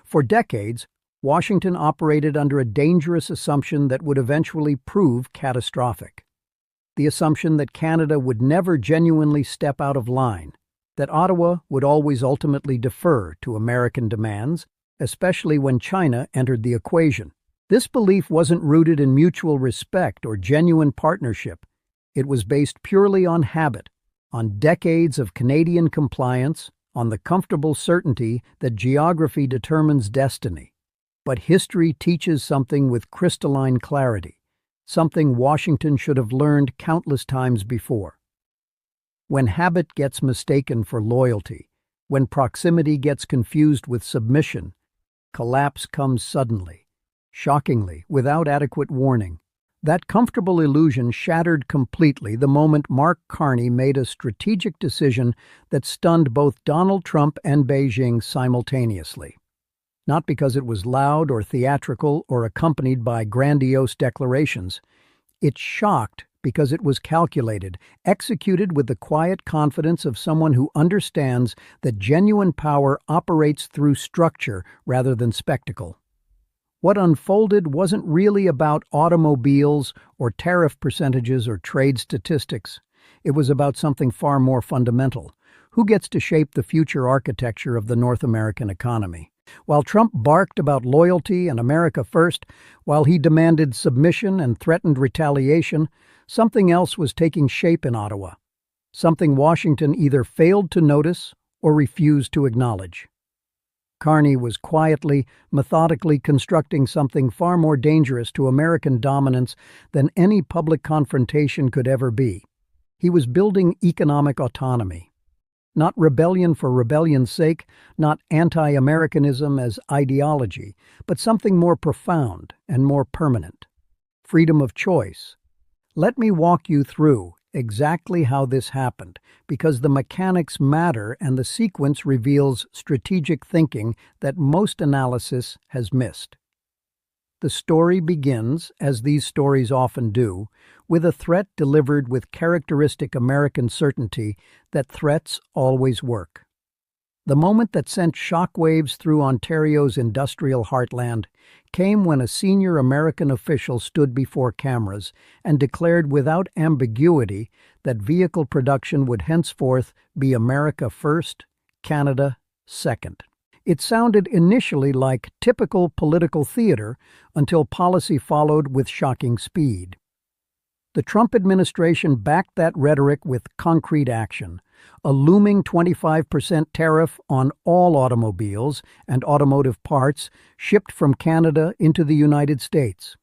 For decades, Washington operated under a dangerous assumption that would eventually prove catastrophic. The assumption that Canada would never genuinely step out of line, that Ottawa would always ultimately defer to American demands, especially when China entered the equation. This belief wasn't rooted in mutual respect or genuine partnership. It was based purely on habit, on decades of Canadian compliance, on the comfortable certainty that geography determines destiny. But history teaches something with crystalline clarity, something Washington should have learned countless times before. When habit gets mistaken for loyalty, when proximity gets confused with submission, collapse comes suddenly, shockingly, without adequate warning. That comfortable illusion shattered completely the moment Mark Carney made a strategic decision that stunned both Donald Trump and Beijing simultaneously. Not because it was loud or theatrical or accompanied by grandiose declarations. It shocked because it was calculated, executed with the quiet confidence of someone who understands that genuine power operates through structure rather than spectacle. What unfolded wasn't really about automobiles or tariff percentages or trade statistics. It was about something far more fundamental. Who gets to shape the future architecture of the North American economy? While Trump barked about loyalty and America first, while he demanded submission and threatened retaliation, something else was taking shape in Ottawa. Something Washington either failed to notice or refused to acknowledge. Carney was quietly, methodically constructing something far more dangerous to American dominance than any public confrontation could ever be. He was building economic autonomy. Not rebellion for rebellion's sake, not anti-Americanism as ideology, but something more profound and more permanent. Freedom of choice. Let me walk you through exactly how this happened, because the mechanics matter and the sequence reveals strategic thinking that most analysis has missed. The story begins, as these stories often do, with a threat delivered with characteristic American certainty that threats always work. The moment that sent shockwaves through Ontario's industrial heartland came when a senior American official stood before cameras and declared without ambiguity that vehicle production would henceforth be America first, Canada second. It sounded initially like typical political theater until policy followed with shocking speed. The Trump administration backed that rhetoric with concrete action, a looming 25% tariff on all automobiles and automotive parts shipped from Canada into the United States.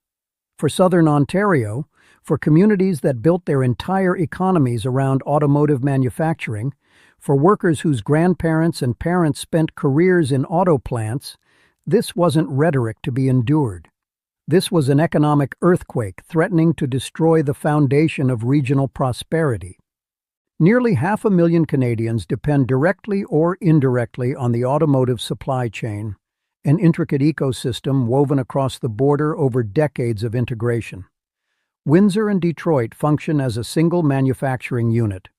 For Southern Ontario, for communities that built their entire economies around automotive manufacturing, for workers whose grandparents and parents spent careers in auto plants, this wasn't rhetoric to be endured. This was an economic earthquake threatening to destroy the foundation of regional prosperity. Nearly 500,000 Canadians depend directly or indirectly on the automotive supply chain, an intricate ecosystem woven across the border over decades of integration. Windsor and Detroit function as a single manufacturing unit.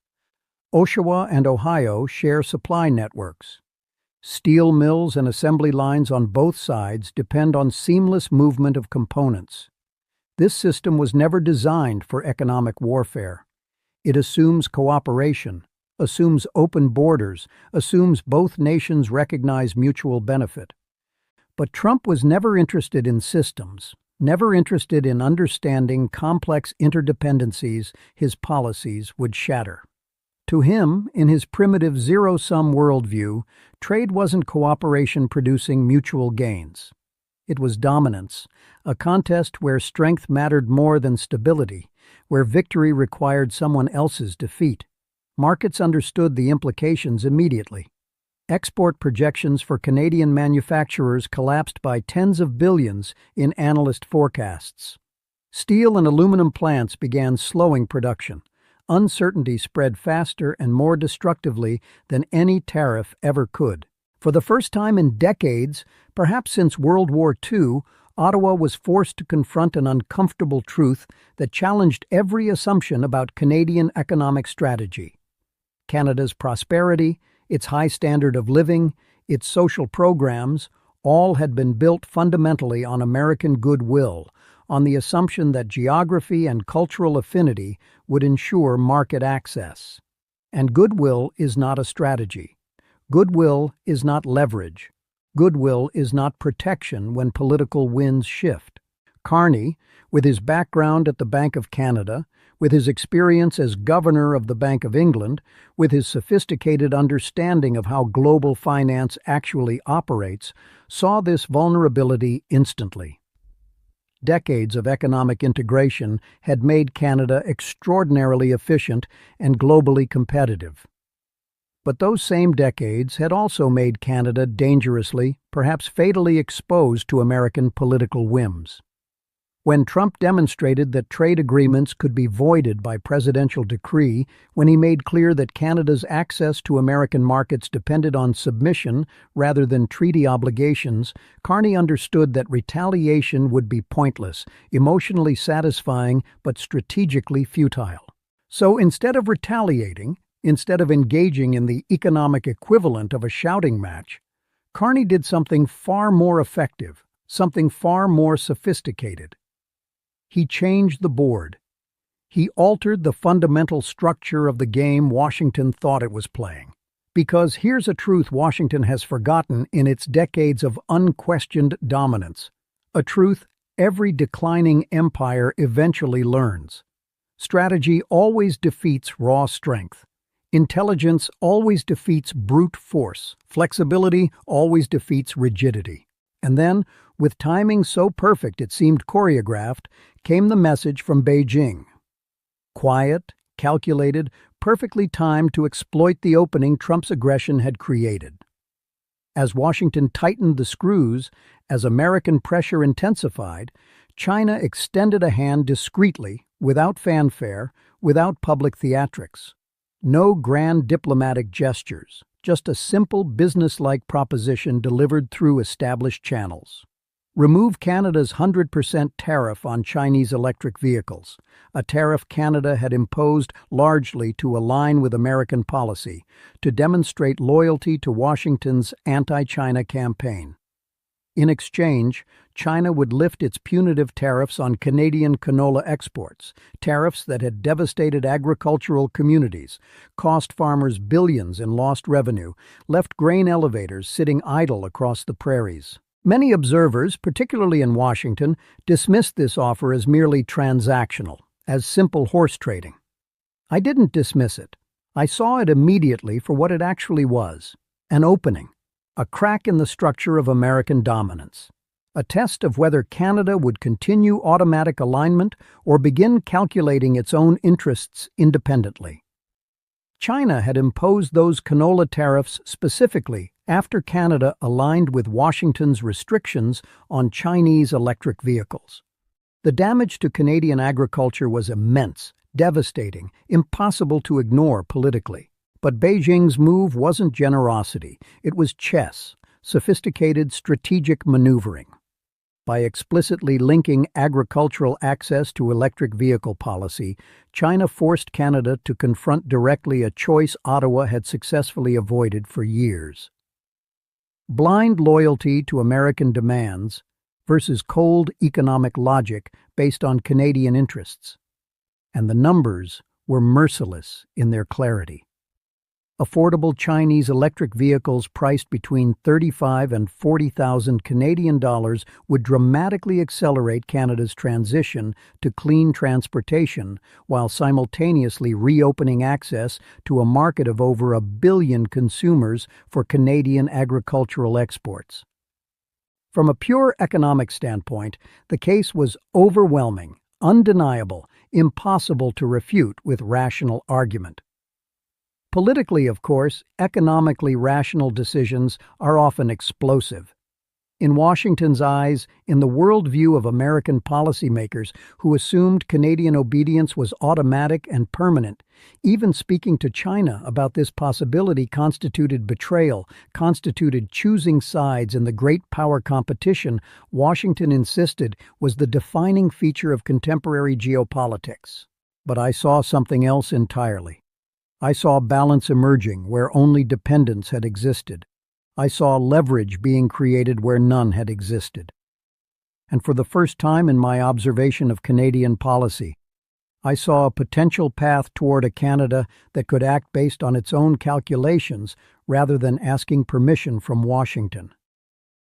Oshawa and Ohio share supply networks. Steel mills and assembly lines on both sides depend on seamless movement of components. This system was never designed for economic warfare. It assumes cooperation, assumes open borders, assumes both nations recognize mutual benefit. But Trump was never interested in systems, never interested in understanding complex interdependencies his policies would shatter. To him, in his primitive zero-sum worldview, trade wasn't cooperation producing mutual gains. It was dominance, a contest where strength mattered more than stability, where victory required someone else's defeat. Markets understood the implications immediately. Export projections for Canadian manufacturers collapsed by tens of billions in analyst forecasts. Steel and aluminum plants began slowing production. Uncertainty spread faster and more destructively than any tariff ever could. For the first time in decades, perhaps since World War II, Ottawa was forced to confront an uncomfortable truth that challenged every assumption about Canadian economic strategy. Canada's prosperity, its high standard of living, its social programs, All had been built fundamentally on American goodwill, on the assumption that geography and cultural affinity would ensure market access. And goodwill is not a strategy. Goodwill is not leverage. Goodwill is not protection when political winds shift. Carney, with his background at the Bank of Canada, with his experience as governor of the Bank of England, with his sophisticated understanding of how global finance actually operates, saw this vulnerability instantly. Decades of economic integration had made Canada extraordinarily efficient and globally competitive. But those same decades had also made Canada dangerously, perhaps fatally exposed to American political whims. When Trump demonstrated that trade agreements could be voided by presidential decree, when he made clear that Canada's access to American markets depended on submission rather than treaty obligations, Carney understood that retaliation would be pointless, emotionally satisfying, but strategically futile. So instead of retaliating, instead of engaging in the economic equivalent of a shouting match, Carney did something far more effective, something far more sophisticated. He changed the board. He altered the fundamental structure of the game Washington thought it was playing. Because here's a truth Washington has forgotten in its decades of unquestioned dominance. A truth every declining empire eventually learns. Strategy always defeats raw strength. Intelligence always defeats brute force. Flexibility always defeats rigidity. And then, with timing so perfect it seemed choreographed, came the message from Beijing. Quiet, calculated, perfectly timed to exploit the opening Trump's aggression had created. As Washington tightened the screws, as American pressure intensified, China extended a hand discreetly, without fanfare, without public theatrics. No grand diplomatic gestures, just a simple business-like proposition delivered through established channels. Remove Canada's 100% tariff on Chinese electric vehicles, a tariff Canada had imposed largely to align with American policy, to demonstrate loyalty to Washington's anti-China campaign. In exchange, China would lift its punitive tariffs on Canadian canola exports, tariffs that had devastated agricultural communities, cost farmers billions in lost revenue, left grain elevators sitting idle across the prairies. Many observers, particularly in Washington, dismissed this offer as merely transactional, as simple horse trading. I didn't dismiss it. I saw it immediately for what it actually was: an opening, a crack in the structure of American dominance, a test of whether Canada would continue automatic alignment or begin calculating its own interests independently. China had imposed those canola tariffs specifically after Canada aligned with Washington's restrictions on Chinese electric vehicles. The damage to Canadian agriculture was immense, devastating, impossible to ignore politically. But Beijing's move wasn't generosity, it was chess, sophisticated strategic maneuvering. By explicitly linking agricultural access to electric vehicle policy, China forced Canada to confront directly a choice Ottawa had successfully avoided for years. Blind loyalty to American demands versus cold economic logic based on Canadian interests. And the numbers were merciless in their clarity. Affordable Chinese electric vehicles priced between $35,000 and $40,000 Canadian dollars would dramatically accelerate Canada's transition to clean transportation while simultaneously reopening access to a market of over 1 billion consumers for Canadian agricultural exports. From a pure economic standpoint, the case was overwhelming, undeniable, impossible to refute with rational argument. Politically, of course, economically rational decisions are often explosive. In Washington's eyes, in the worldview of American policymakers who assumed Canadian obedience was automatic and permanent, even speaking to China about this possibility constituted betrayal, constituted choosing sides in the great power competition Washington insisted was the defining feature of contemporary geopolitics. But I saw something else entirely. I saw balance emerging where only dependence had existed. I saw leverage being created where none had existed. And for the first time in my observation of Canadian policy, I saw a potential path toward a Canada that could act based on its own calculations rather than asking permission from Washington.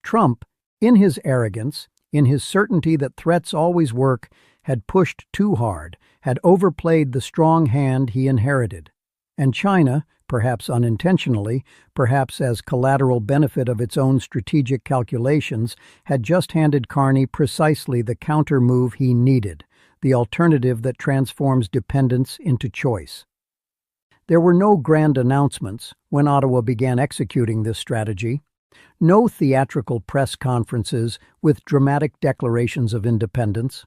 Trump, in his arrogance, in his certainty that threats always work, had pushed too hard, had overplayed the strong hand he inherited. And China, perhaps unintentionally, perhaps as collateral benefit of its own strategic calculations, had just handed Carney precisely the counter-move he needed, the alternative that transforms dependence into choice. There were no grand announcements when Ottawa began executing this strategy, no theatrical press conferences with dramatic declarations of independence.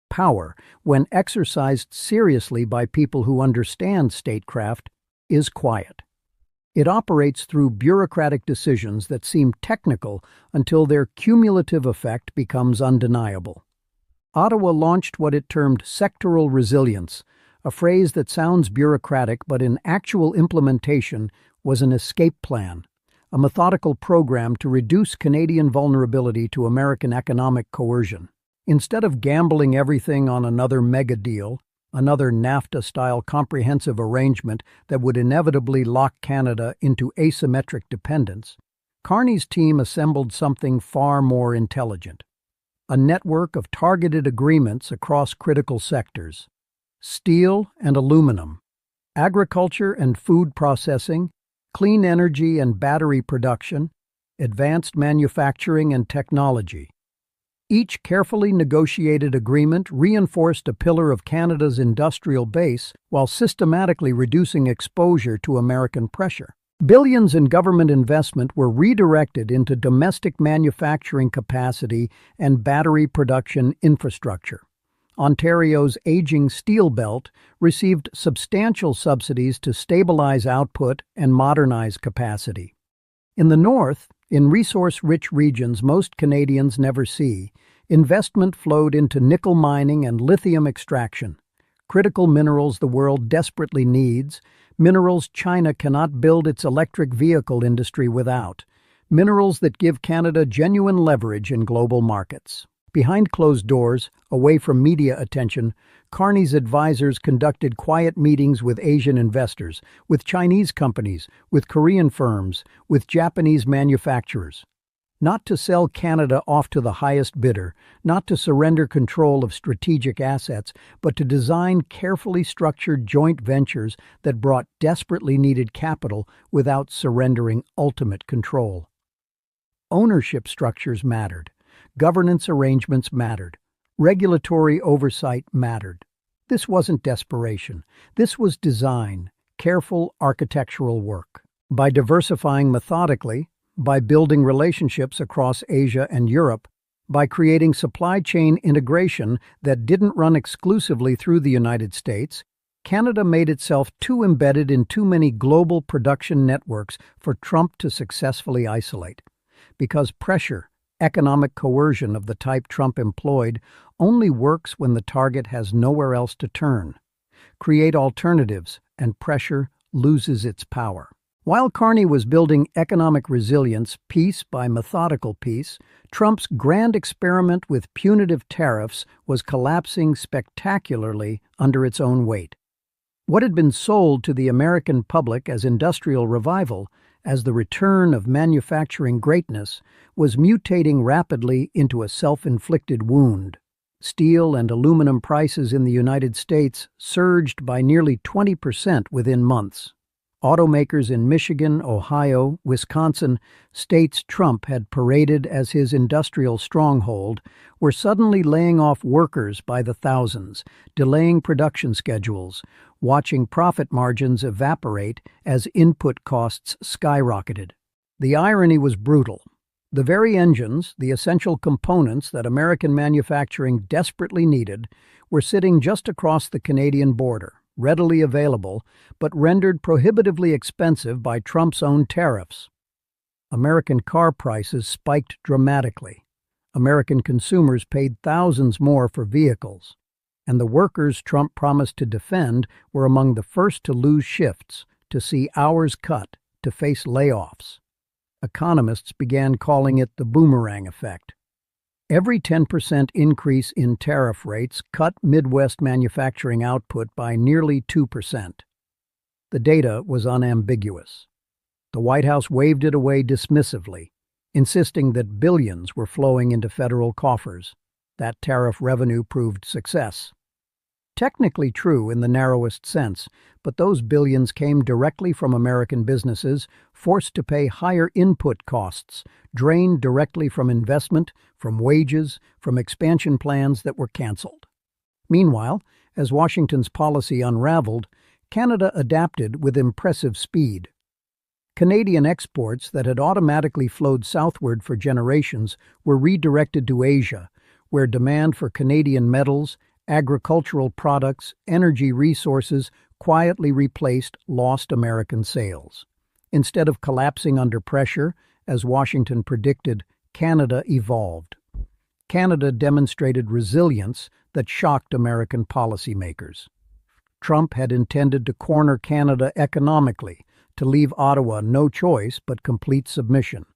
Power, when exercised seriously by people who understand statecraft, is quiet. It operates through bureaucratic decisions that seem technical until their cumulative effect becomes undeniable. Ottawa launched what it termed sectoral resilience, a phrase that sounds bureaucratic but in actual implementation was an escape plan, a methodical program to reduce Canadian vulnerability to American economic coercion. Instead of gambling everything on another mega deal, another NAFTA-style comprehensive arrangement that would inevitably lock Canada into asymmetric dependence, Carney's team assembled something far more intelligent. A network of targeted agreements across critical sectors: steel and aluminum, agriculture and food processing, clean energy and battery production, advanced manufacturing and technology. Each carefully negotiated agreement reinforced a pillar of Canada's industrial base while systematically reducing exposure to American pressure. Billions in government investment were redirected into domestic manufacturing capacity and battery production infrastructure. Ontario's aging steel belt received substantial subsidies to stabilize output and modernize capacity. In the north, in resource-rich regions most Canadians never see, investment flowed into nickel mining and lithium extraction, critical minerals the world desperately needs, minerals China cannot build its electric vehicle industry without, minerals that give Canada genuine leverage in global markets. Behind closed doors, away from media attention, Carney's advisors conducted quiet meetings with Asian investors, with Chinese companies, with Korean firms, with Japanese manufacturers. Not to sell Canada off to the highest bidder, not to surrender control of strategic assets, but to design carefully structured joint ventures that brought desperately needed capital without surrendering ultimate control. Ownership structures mattered. Governance arrangements mattered. Regulatory oversight mattered. This wasn't desperation. This was design, careful architectural work. By diversifying methodically, by building relationships across Asia and Europe, by creating supply chain integration that didn't run exclusively through the United States, Canada made itself too embedded in too many global production networks for Trump to successfully isolate. Because pressure, economic coercion of the type Trump employed, only works when the target has nowhere else to turn. Create alternatives, and pressure loses its power. While Carney was building economic resilience piece by methodical piece, Trump's grand experiment with punitive tariffs was collapsing spectacularly under its own weight. What had been sold to the American public as industrial revival, as the return of manufacturing greatness, was mutating rapidly into a self-inflicted wound. Steel and aluminum prices in the United States surged by nearly 20% within months. Automakers in Michigan, Ohio, Wisconsin, states Trump had paraded as his industrial stronghold, were suddenly laying off workers by the thousands, delaying production schedules, watching profit margins evaporate as input costs skyrocketed. The irony was brutal. The very engines, the essential components that American manufacturing desperately needed, were sitting just across the Canadian border, readily available, but rendered prohibitively expensive by Trump's own tariffs. American car prices spiked dramatically. American consumers paid thousands more for vehicles, and the workers Trump promised to defend were among the first to lose shifts, to see hours cut, to face layoffs. Economists began calling it the boomerang effect. Every 10% increase in tariff rates cut Midwest manufacturing output by nearly 2%. The data was unambiguous. The White House waved it away dismissively, insisting that billions were flowing into federal coffers. That tariff revenue proved success. Technically true in the narrowest sense, but those billions came directly from American businesses forced to pay higher input costs, drained directly from investment, from wages, from expansion plans that were canceled. Meanwhile, as Washington's policy unraveled, Canada adapted with impressive speed. Canadian exports that had automatically flowed southward for generations were redirected to Asia, where demand for Canadian metals, agricultural products, energy resources quietly replaced lost American sales. Instead of collapsing under pressure, as Washington predicted, Canada evolved. Canada demonstrated resilience that shocked American policymakers. Trump had intended to corner Canada economically, to leave Ottawa no choice but complete submission.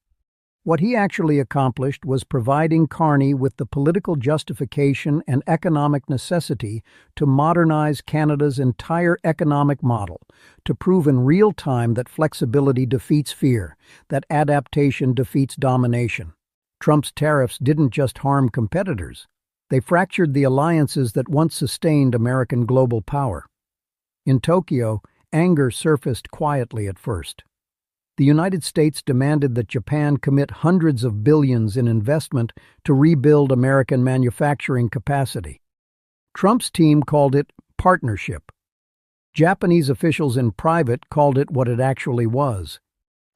What he actually accomplished was providing Carney with the political justification and economic necessity to modernize Canada's entire economic model, to prove in real time that flexibility defeats fear, that adaptation defeats domination. Trump's tariffs didn't just harm competitors. They fractured the alliances that once sustained American global power. In Tokyo, anger surfaced quietly at first. The United States demanded that Japan commit hundreds of billions in investment to rebuild American manufacturing capacity. Trump's team called it partnership. Japanese officials in private called it what it actually was: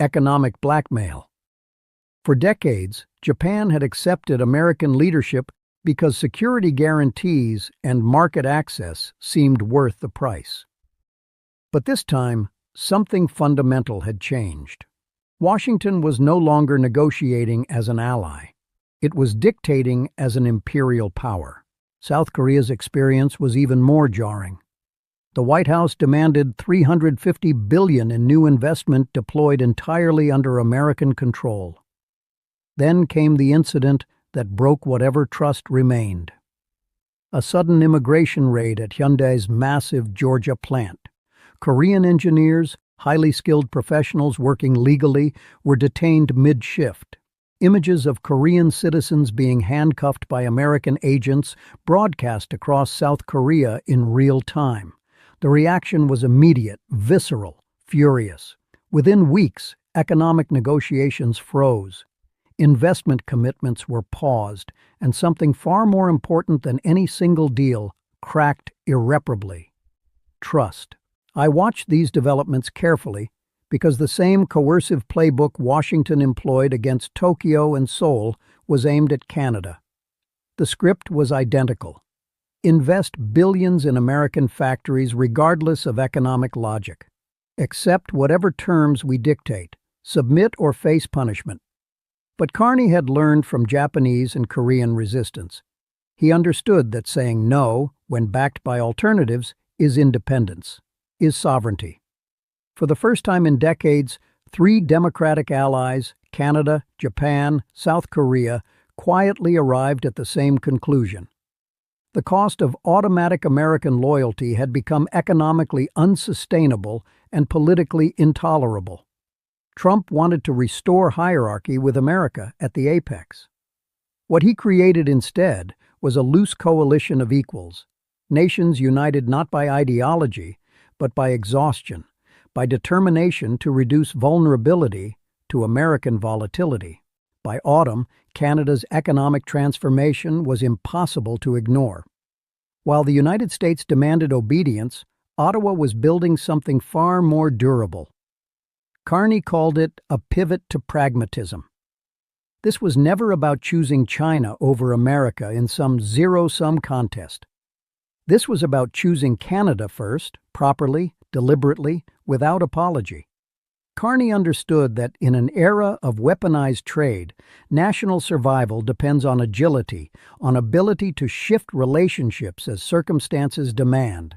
economic blackmail. For decades, Japan had accepted American leadership because security guarantees and market access seemed worth the price. But this time, something fundamental had changed. Washington was no longer negotiating as an ally. It was dictating as an imperial power. South Korea's experience was even more jarring. The White House demanded $350 billion in new investment deployed entirely under American control. Then came the incident that broke whatever trust remained. A sudden immigration raid at Hyundai's massive Georgia plant. Korean engineers, highly skilled professionals working legally, were detained mid-shift. Images of Korean citizens being handcuffed by American agents broadcast across South Korea in real time. The reaction was immediate, visceral, furious. Within weeks, economic negotiations froze. Investment commitments were paused, and something far more important than any single deal cracked irreparably: trust. I watched these developments carefully because the same coercive playbook Washington employed against Tokyo and Seoul was aimed at Canada. The script was identical. Invest billions in American factories regardless of economic logic. Accept whatever terms we dictate. Submit or face punishment. But Carney had learned from Japanese and Korean resistance. He understood that saying no, when backed by alternatives, is independence, is sovereignty. For the first time in decades, three democratic allies, Canada, Japan, South Korea, quietly arrived at the same conclusion. The cost of automatic American loyalty had become economically unsustainable and politically intolerable. Trump wanted to restore hierarchy with America at the apex. What he created instead was a loose coalition of equals, nations united not by ideology, but by exhaustion, by determination to reduce vulnerability to American volatility. By autumn, Canada's economic transformation was impossible to ignore. While the United States demanded obedience, Ottawa was building something far more durable. Carney called it a pivot to pragmatism. This was never about choosing China over America in some zero-sum contest. This was about choosing Canada first, properly, deliberately, without apology. Carney understood that in an era of weaponized trade, national survival depends on agility, on ability to shift relationships as circumstances demand.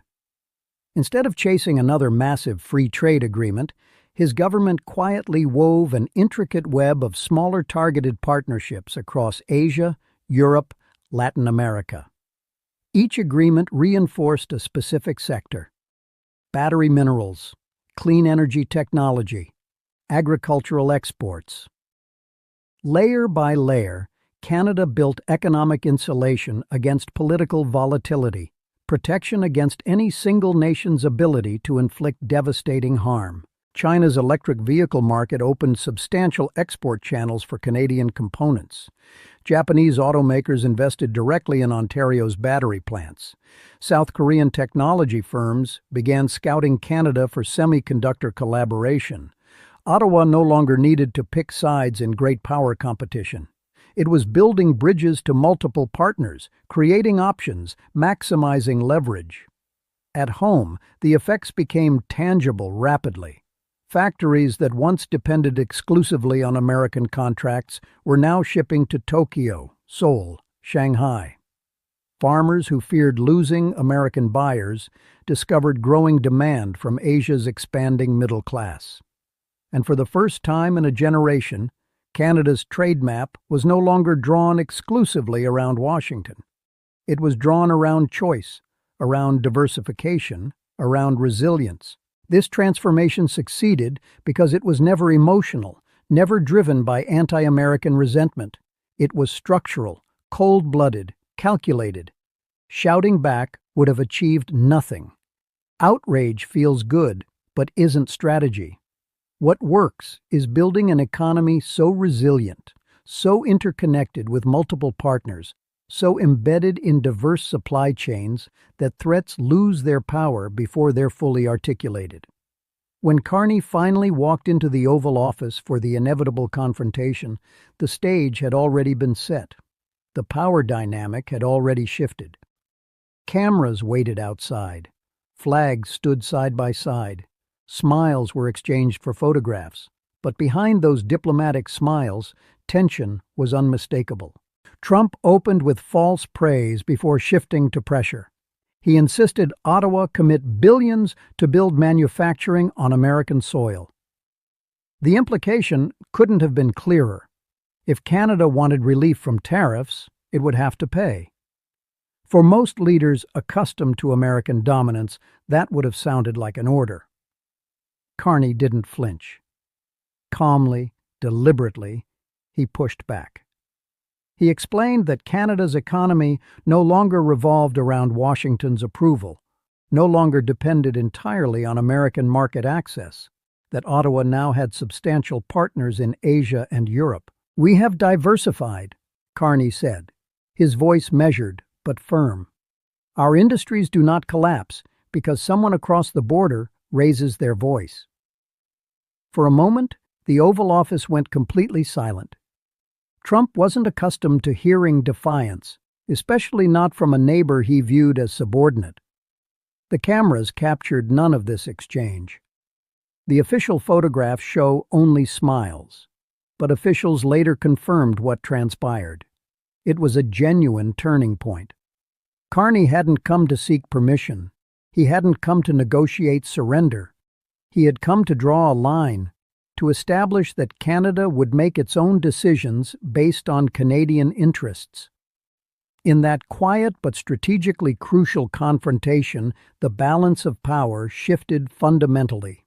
Instead of chasing another massive free trade agreement, his government quietly wove an intricate web of smaller targeted partnerships across Asia, Europe, Latin America. Each agreement reinforced a specific sector: battery minerals, clean energy technology, agricultural exports. Layer by layer, Canada built economic insulation against political volatility, protection against any single nation's ability to inflict devastating harm. China's electric vehicle market opened substantial export channels for Canadian components. Japanese automakers invested directly in Ontario's battery plants. South Korean technology firms began scouting Canada for semiconductor collaboration. Ottawa no longer needed to pick sides in great power competition. It was building bridges to multiple partners, creating options, maximizing leverage. At home, the effects became tangible rapidly. Factories that once depended exclusively on American contracts were now shipping to Tokyo, Seoul, Shanghai. Farmers who feared losing American buyers discovered growing demand from Asia's expanding middle class. And for the first time in a generation, Canada's trade map was no longer drawn exclusively around Washington. It was drawn around choice, around diversification, around resilience. This transformation succeeded because it was never emotional, never driven by anti-American resentment. It was structural, cold-blooded, calculated. Shouting back would have achieved nothing. Outrage feels good, but isn't strategy. What works is building an economy so resilient, so interconnected with multiple partners, so embedded in diverse supply chains that threats lose their power before they're fully articulated. When Carney finally walked into the Oval Office for the inevitable confrontation, the stage had already been set. The power dynamic had already shifted. Cameras waited outside. Flags stood side by side. Smiles were exchanged for photographs. But behind those diplomatic smiles, tension was unmistakable. Trump opened with false praise before shifting to pressure. He insisted Ottawa commit billions to build manufacturing on American soil. The implication couldn't have been clearer. If Canada wanted relief from tariffs, it would have to pay. For most leaders accustomed to American dominance, that would have sounded like an order. Carney didn't flinch. Calmly, deliberately, he pushed back. He explained that Canada's economy no longer revolved around Washington's approval, no longer depended entirely on American market access, that Ottawa now had substantial partners in Asia and Europe. "We have diversified," Carney said, his voice measured but firm. "Our industries do not collapse because someone across the border raises their voice." For a moment, the Oval Office went completely silent. Trump wasn't accustomed to hearing defiance, especially not from a neighbor he viewed as subordinate. The cameras captured none of this exchange. The official photographs show only smiles, but officials later confirmed what transpired. It was a genuine turning point. Carney hadn't come to seek permission. He hadn't come to negotiate surrender. He had come to draw a line, to establish that Canada would make its own decisions based on Canadian interests. In that quiet but strategically crucial confrontation, the balance of power shifted fundamentally.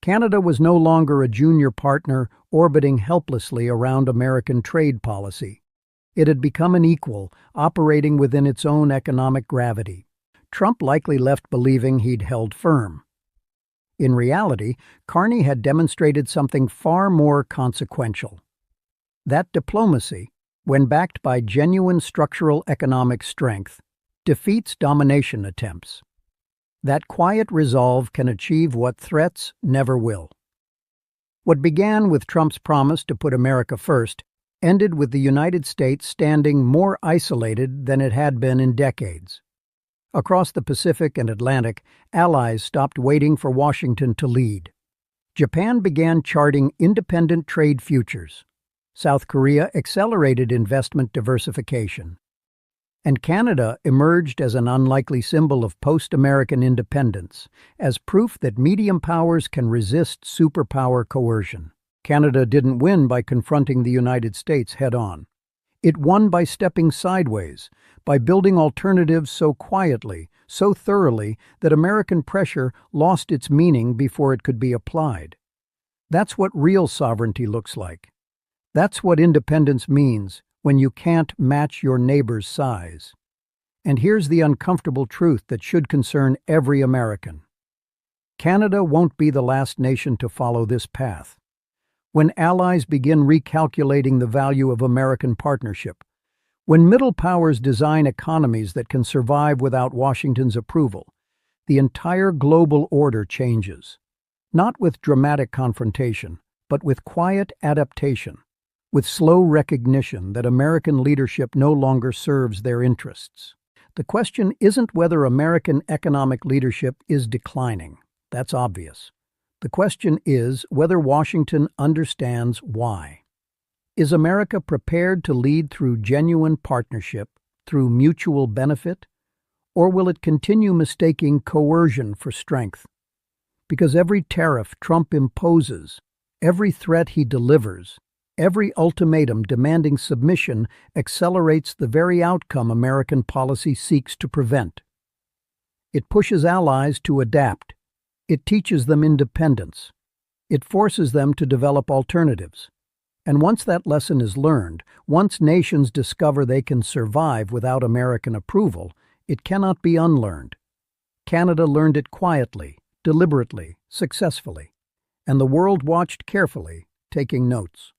Canada was no longer a junior partner orbiting helplessly around American trade policy. It had become an equal, operating within its own economic gravity. Trump likely left believing he'd held firm. In reality, Carney had demonstrated something far more consequential. That diplomacy, when backed by genuine structural economic strength, defeats domination attempts. That quiet resolve can achieve what threats never will. What began with Trump's promise to put America first ended with the United States standing more isolated than it had been in decades. Across the Pacific and Atlantic, allies stopped waiting for Washington to lead. Japan began charting independent trade futures. South Korea accelerated investment diversification. And Canada emerged as an unlikely symbol of post-American independence, as proof that medium powers can resist superpower coercion. Canada didn't win by confronting the United States head-on. It won by stepping sideways, by building alternatives so quietly, so thoroughly, that American pressure lost its meaning before it could be applied. That's what real sovereignty looks like. That's what independence means when you can't match your neighbor's size. And here's the uncomfortable truth that should concern every American. Canada won't be the last nation to follow this path. When allies begin recalculating the value of American partnership, when middle powers design economies that can survive without Washington's approval, the entire global order changes. Not with dramatic confrontation, but with quiet adaptation, with slow recognition that American leadership no longer serves their interests. The question isn't whether American economic leadership is declining. That's obvious. The question is whether Washington understands why. Is America prepared to lead through genuine partnership, through mutual benefit? Or will it continue mistaking coercion for strength? Because every tariff Trump imposes, every threat he delivers, every ultimatum demanding submission accelerates the very outcome American policy seeks to prevent. It pushes allies to adapt. It teaches them independence. It forces them to develop alternatives. And once that lesson is learned, once nations discover they can survive without American approval, it cannot be unlearned. Canada learned it quietly, deliberately, successfully, and the world watched carefully, taking notes.